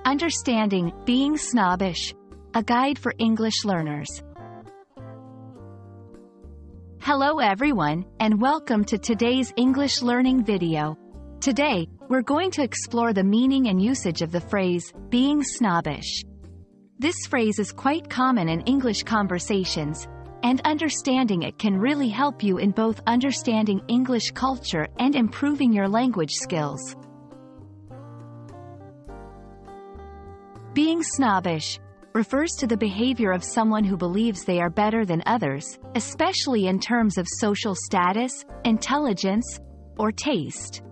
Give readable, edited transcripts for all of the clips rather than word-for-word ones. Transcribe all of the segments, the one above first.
Understanding Being Snobbish, a guide for English learners. Hello everyone, and welcome to today's English learning video. Today, we're going to explore the meaning and usage of the phrase, being snobbish. This phrase is quite common in English conversations, and understanding it can really help you in both understanding English culture and improving your language skills. Being snobbish refers to the behavior of someone who believes they are better than others, especially in terms of social status, intelligence, or taste.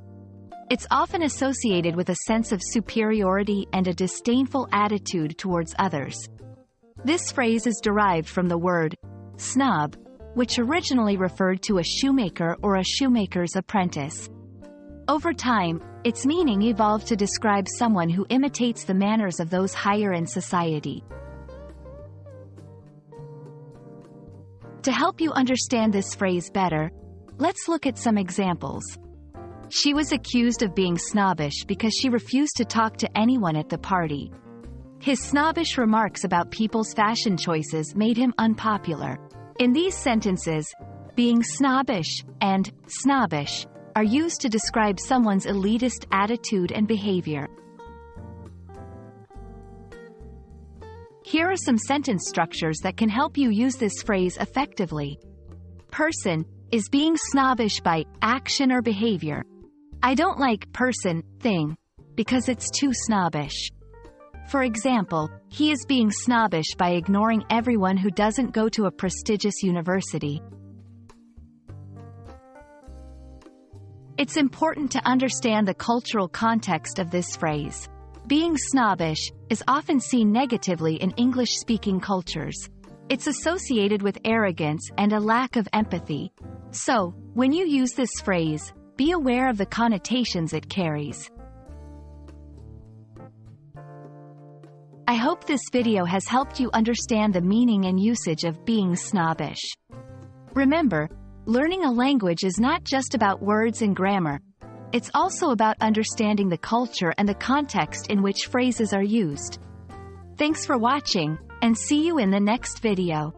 It's often associated with a sense of superiority and a disdainful attitude towards others. This phrase is derived from the word snob, which originally referred to a shoemaker or a shoemaker's apprentice. Over time, its meaning evolved to describe someone who imitates the manners of those higher in society. To help you understand this phrase better, let's look at some examples. She was accused of being snobbish because she refused to talk to anyone at the party. His snobbish remarks about people's fashion choices made him unpopular. In these sentences, being snobbish and snobbish are used to describe someone's elitist attitude and behavior. Here are some sentence structures that can help you use this phrase effectively. Person is being snobbish by action or behavior. I don't like person, thing, because it's too snobbish. For example, he is being snobbish by ignoring everyone who doesn't go to a prestigious university. It's important to understand the cultural context of this phrase. Being snobbish is often seen negatively in English-speaking cultures. It's associated with arrogance and a lack of empathy. So, when you use this phrase, be aware of the connotations it carries. I hope this video has helped you understand the meaning and usage of being snobbish. Remember, learning a language is not just about words and grammar. It's also about understanding the culture and the context in which phrases are used. Thanks for watching, and see you in the next video.